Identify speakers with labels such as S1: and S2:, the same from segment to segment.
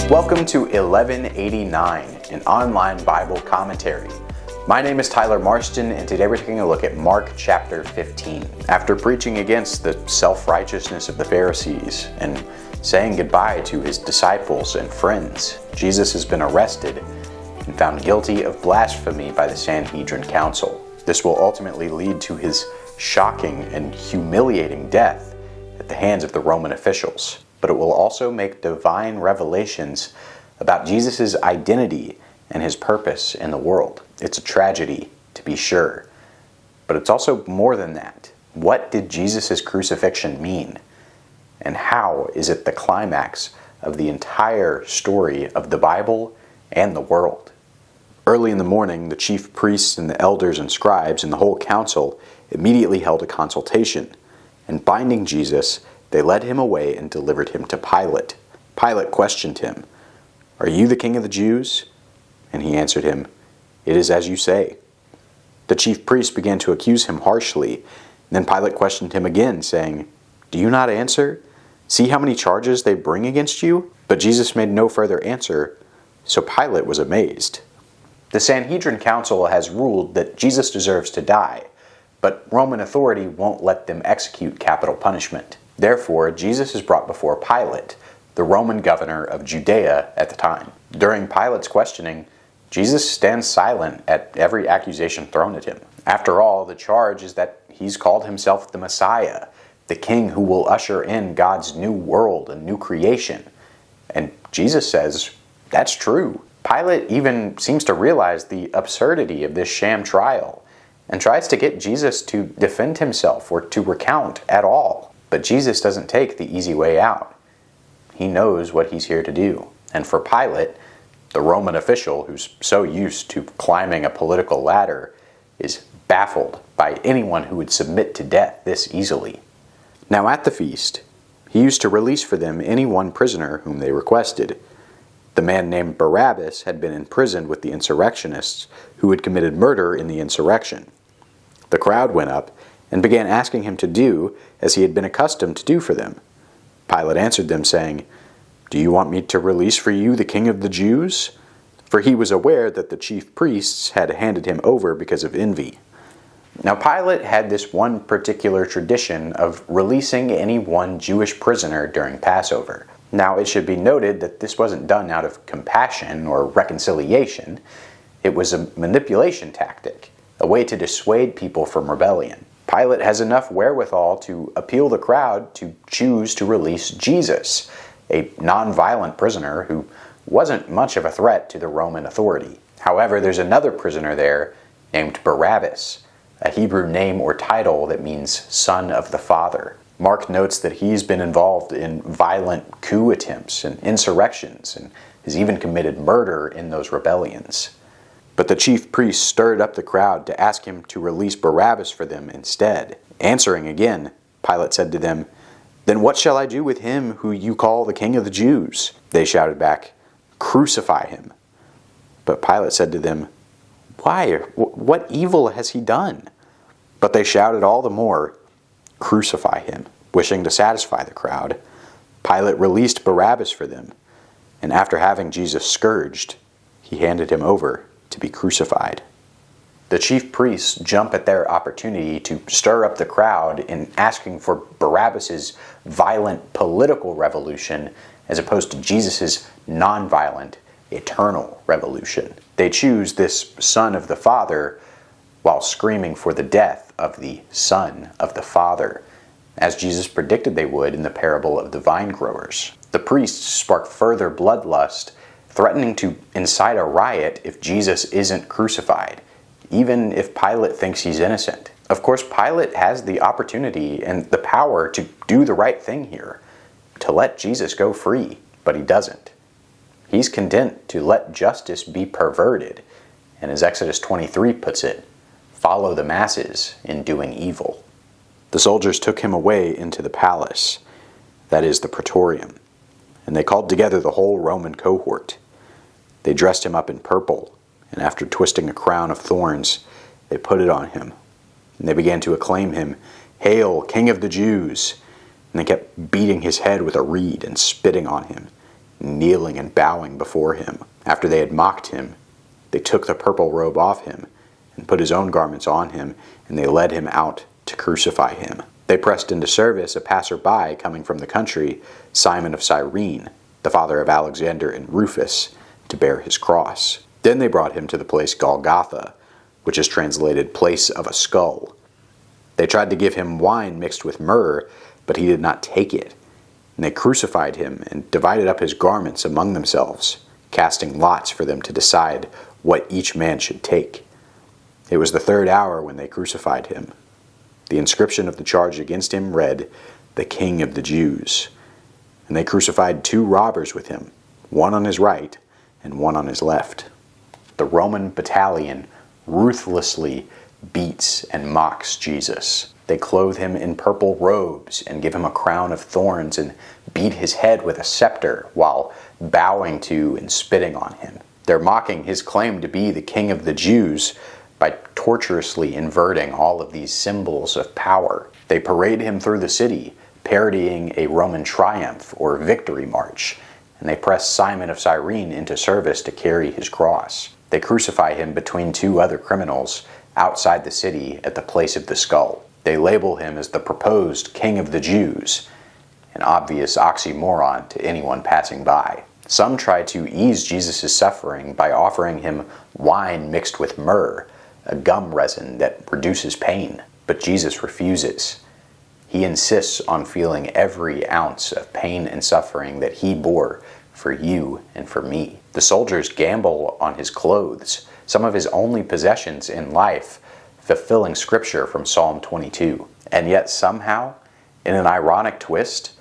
S1: Welcome to 1189, an online Bible commentary. My name is Tyler Marston, and today we're taking a look at Mark chapter 15. After preaching against the self-righteousness of the Pharisees and saying goodbye to his disciples and friends, Jesus has been arrested and found guilty of blasphemy by the Sanhedrin Council. This will ultimately lead to his shocking and humiliating death at the hands of the Roman officials. But it will also make divine revelations about Jesus' identity and his purpose in the world. It's a tragedy, to be sure, but it's also more than that. What did Jesus' crucifixion mean? And how is it the climax of the entire story of the Bible and the world? Early in the morning, the chief priests and the elders and scribes and the whole council immediately held a consultation, and binding Jesus, they led him away and delivered him to Pilate. Pilate questioned him, "Are you the king of the Jews?" And he answered him, "It is as you say." The chief priests began to accuse him harshly. Then Pilate questioned him again, saying, "Do you not answer? See how many charges they bring against you?" But Jesus made no further answer, so Pilate was amazed. The Sanhedrin Council has ruled that Jesus deserves to die, but Roman authority won't let them execute capital punishment. Therefore, Jesus is brought before Pilate, the Roman governor of Judea at the time. During Pilate's questioning, Jesus stands silent at every accusation thrown at him. After all, the charge is that he's called himself the Messiah, the king who will usher in God's new world and new creation. And Jesus says, that's true. Pilate even seems to realize the absurdity of this sham trial and tries to get Jesus to defend himself or to recount at all. But Jesus doesn't take the easy way out. He knows what he's here to do. And for Pilate, the Roman official who's so used to climbing a political ladder, is baffled by anyone who would submit to death this easily. Now at the feast, he used to release for them any one prisoner whom they requested. The man named Barabbas had been imprisoned with the insurrectionists who had committed murder in the insurrection. The crowd went up and began asking him to do as he had been accustomed to do for them. Pilate answered them, saying, "Do you want me to release for you the king of the Jews?" For he was aware that the chief priests had handed him over because of envy. Now Pilate had this one particular tradition of releasing any one Jewish prisoner during Passover. Now it should be noted that this wasn't done out of compassion or reconciliation. It was a manipulation tactic, a way to dissuade people from rebellion. Pilate has enough wherewithal to appeal the crowd to choose to release Jesus, a non-violent prisoner who wasn't much of a threat to the Roman authority. However, there's another prisoner there named Barabbas, a Hebrew name or title that means son of the Father. Mark notes that he's been involved in violent coup attempts and insurrections and has even committed murder in those rebellions. But the chief priests stirred up the crowd to ask him to release Barabbas for them instead. Answering again, Pilate said to them, "Then what shall I do with him who you call the king of the Jews?" They shouted back, "Crucify him." But Pilate said to them, "Why? What evil has he done?" But they shouted all the more, "Crucify him." Wishing to satisfy the crowd, Pilate released Barabbas for them, and after having Jesus scourged, he handed him over to be crucified. The chief priests jump at their opportunity to stir up the crowd in asking for Barabbas's violent political revolution as opposed to Jesus' non-violent, eternal revolution. They choose this son of the Father while screaming for the death of the Son of the Father, as Jesus predicted they would in the parable of the vine growers. The priests spark further bloodlust, threatening to incite a riot if Jesus isn't crucified, even if Pilate thinks he's innocent. Of course, Pilate has the opportunity and the power to do the right thing here, to let Jesus go free, but he doesn't. He's content to let justice be perverted, and as Exodus 23 puts it, follow the masses in doing evil. The soldiers took him away into the palace, that is the praetorium, and they called together the whole Roman cohort. They dressed him up in purple, and after twisting a crown of thorns, they put it on him. And they began to acclaim him, "Hail, King of the Jews!" And they kept beating his head with a reed and spitting on him. kneeling and bowing before him. After they had mocked him, they took the purple robe off him and put his own garments on him, and they led him out to crucify him. They pressed into service a passerby coming from the country, Simon of Cyrene, the father of Alexander and Rufus, to bear his cross. Then they brought him to the place Golgotha, which is translated place of a skull. They tried to give him wine mixed with myrrh, but he did not take it. And they crucified him and divided up his garments among themselves, casting lots for them to decide what each man should take. It was the 3rd hour when they crucified him. The inscription of the charge against him read, "The King of the Jews." And they crucified 2 robbers with him, one on his right and one on his left. The Roman battalion ruthlessly beats and mocks Jesus. They clothe him in purple robes and give him a crown of thorns and beat his head with a scepter while bowing to and spitting on him. They're mocking his claim to be the King of the Jews by torturously inverting all of these symbols of power. They parade him through the city, parodying a Roman triumph or victory march, and they press Simon of Cyrene into service to carry his cross. They crucify him between 2 other criminals outside the city at the place of the skull. They label him as the proposed King of the Jews, an obvious oxymoron to anyone passing by. Some try to ease Jesus' suffering by offering him wine mixed with myrrh, a gum resin that reduces pain. But Jesus refuses. He insists on feeling every ounce of pain and suffering that he bore for you and for me. The soldiers gamble on his clothes, some of his only possessions in life, fulfilling scripture from Psalm 22. And yet somehow, in an ironic twist,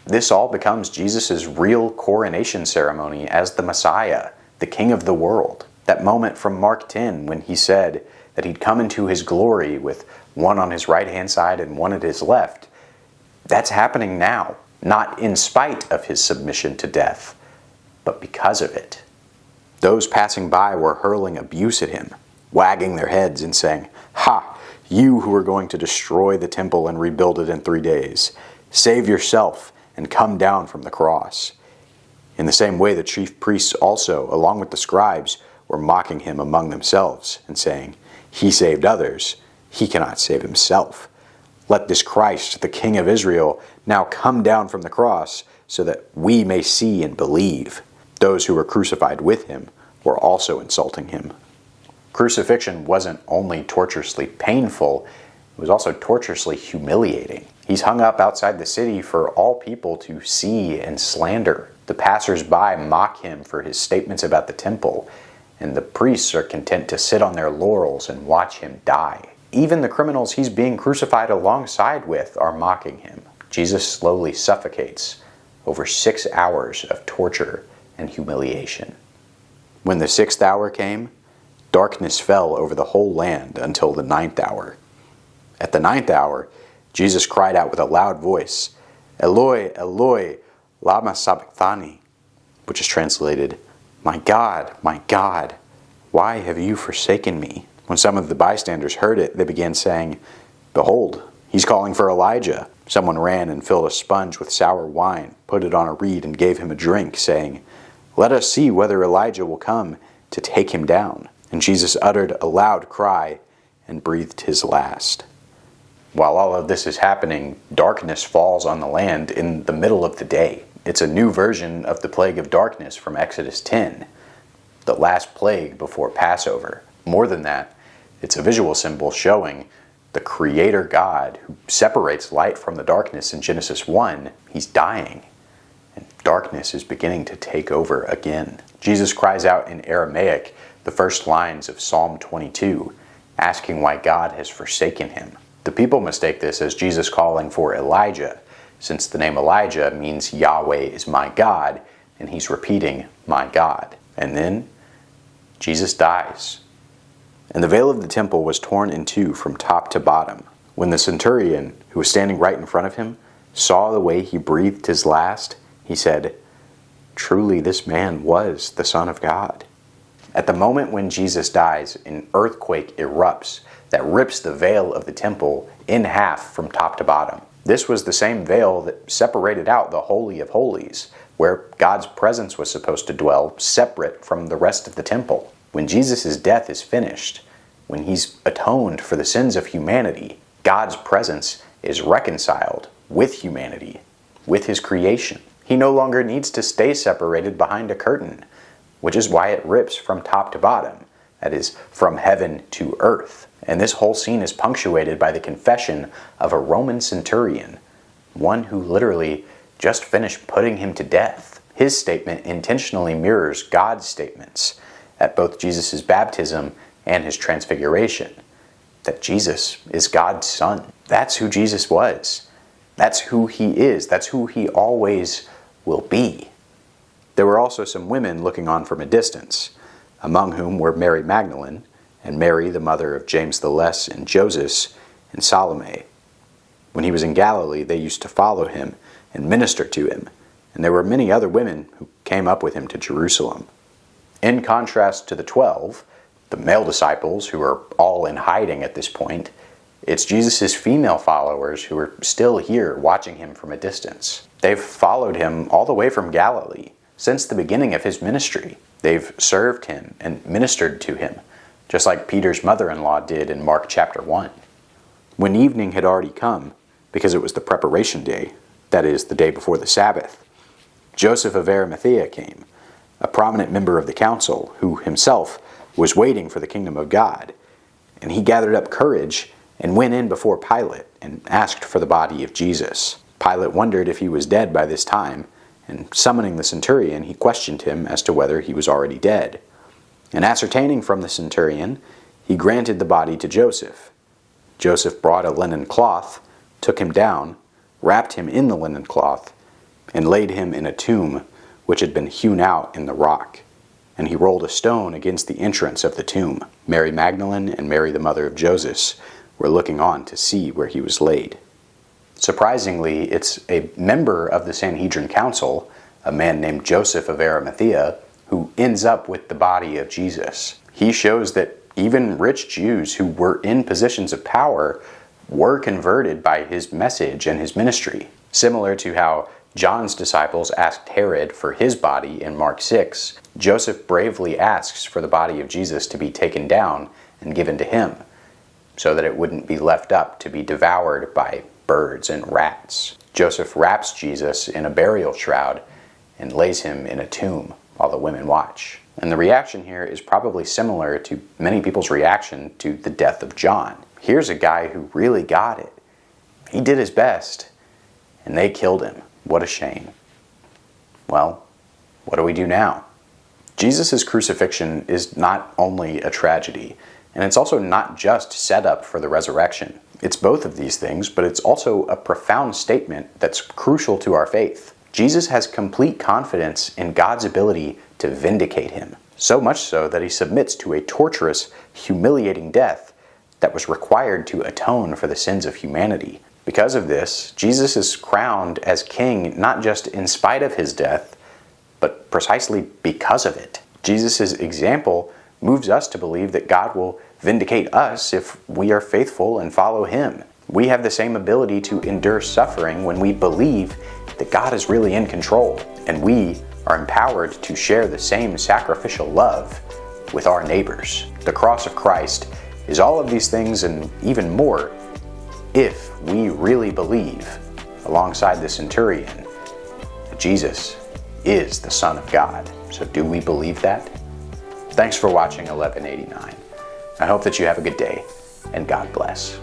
S1: this all becomes Jesus' real coronation ceremony as the Messiah, the King of the world. That moment from Mark 10 when he said that he'd come into his glory with one on his right-hand side and one at his left, that's happening now, not in spite of his submission to death, but because of it. Those passing by were hurling abuse at him, wagging their heads and saying, "Ha, you who are going to destroy the temple and rebuild it in 3 days, save yourself and come down from the cross." In the same way, the chief priests also, along with the scribes, were mocking him among themselves and saying, "He saved others, he cannot save himself. Let this Christ, the King of Israel, now come down from the cross so that we may see and believe." Those who were crucified with him were also insulting him. Crucifixion wasn't only torturously painful, it was also torturously humiliating. He's hung up outside the city for all people to see and slander. The passers-by mock him for his statements about the temple, and the priests are content to sit on their laurels and watch him die. Even the criminals he's being crucified alongside with are mocking him. Jesus slowly suffocates over 6 hours of torture and humiliation. When the 6th hour came, darkness fell over the whole land until the 9th hour. At the 9th hour, Jesus cried out with a loud voice, "Eloi, Eloi, lama sabachthani," which is translated, my God, why have you forsaken me?" When some of the bystanders heard it, they began saying, "Behold, he's calling for Elijah." Someone ran and filled a sponge with sour wine, put it on a reed, and gave him a drink, saying, "Let us see whether Elijah will come to take him down." And Jesus uttered a loud cry and breathed his last. While all of this is happening, darkness falls on the land in the middle of the day. It's a new version of the plague of darkness from Exodus 10, the last plague before Passover. More than that, it's a visual symbol showing the Creator God who separates light from the darkness in Genesis 1. He's dying, and darkness is beginning to take over again. Jesus cries out in Aramaic the first lines of Psalm 22, asking why God has forsaken him. The people mistake this as Jesus calling for Elijah, since the name Elijah means Yahweh is my God, and he's repeating, my God. And then Jesus dies. And the veil of the temple was torn in two from top to bottom. When the centurion, who was standing right in front of him, saw the way he breathed his last, he said, "Truly this man was the Son of God." At the moment when Jesus dies, an earthquake erupts that rips the veil of the temple in half from top to bottom. This was the same veil that separated out the Holy of Holies, where God's presence was supposed to dwell separate from the rest of the temple. When Jesus' death is finished, when he's atoned for the sins of humanity, God's presence is reconciled with humanity, with his creation. He no longer needs to stay separated behind a curtain, which is why it rips from top to bottom, that is, from heaven to earth. And this whole scene is punctuated by the confession of a Roman centurion, one who literally just finished putting him to death. His statement intentionally mirrors God's statements at both Jesus' baptism and his transfiguration, that Jesus is God's Son. That's who Jesus was. That's who he is. That's who he always will be. There were also some women looking on from a distance, among whom were Mary Magdalene, and Mary, the mother of James the Less and Joseph, and Salome. When he was in Galilee, they used to follow him and minister to him, and there were many other women who came up with him to Jerusalem. In contrast to the 12, the male disciples, who are all in hiding at this point, it's Jesus' female followers who are still here watching him from a distance. They've followed him all the way from Galilee, since the beginning of his ministry. They've served him and ministered to him, just like Peter's mother-in-law did in Mark chapter 1. When evening had already come, because it was the preparation day, that is, the day before the Sabbath, Joseph of Arimathea came, a prominent member of the council, who himself was waiting for the kingdom of God. And he gathered up courage and went in before Pilate and asked for the body of Jesus. Pilate wondered if he was dead by this time, and summoning the centurion, he questioned him as to whether he was already dead. And ascertaining from the centurion, he granted the body to Joseph. Joseph brought a linen cloth, took him down, wrapped him in the linen cloth, and laid him in a tomb which had been hewn out in the rock. And he rolled a stone against the entrance of the tomb. Mary Magdalene and Mary the mother of Joseph were looking on to see where he was laid. Surprisingly, it's a member of the Sanhedrin Council, a man named Joseph of Arimathea, who ends up with the body of Jesus. He shows that even rich Jews who were in positions of power were converted by his message and his ministry. Similar to how John's disciples asked Herod for his body in Mark 6, Joseph bravely asks for the body of Jesus to be taken down and given to him, so that it wouldn't be left up to be devoured by birds and rats. Joseph wraps Jesus in a burial shroud and lays him in a tomb while the women watch. And the reaction here is probably similar to many people's reaction to the death of John. Here's a guy who really got it. He did his best, and they killed him. What a shame. Well, what do we do now? Jesus' crucifixion is not only a tragedy, and it's also not just set up for the resurrection. It's both of these things, but it's also a profound statement that's crucial to our faith. Jesus has complete confidence in God's ability to vindicate him, so much so that he submits to a torturous, humiliating death that was required to atone for the sins of humanity. Because of this, Jesus is crowned as king not just in spite of his death, but precisely because of it. Jesus' example moves us to believe that God will vindicate us if we are faithful and follow him. We have the same ability to endure suffering when we believe that God is really in control, and we are empowered to share the same sacrificial love with our neighbors. The cross of Christ is all of these things and even more if we really believe, alongside the centurion, that Jesus is the Son of God. So do we believe that? Thanks for watching 1189. I hope that you have a good day, and God bless.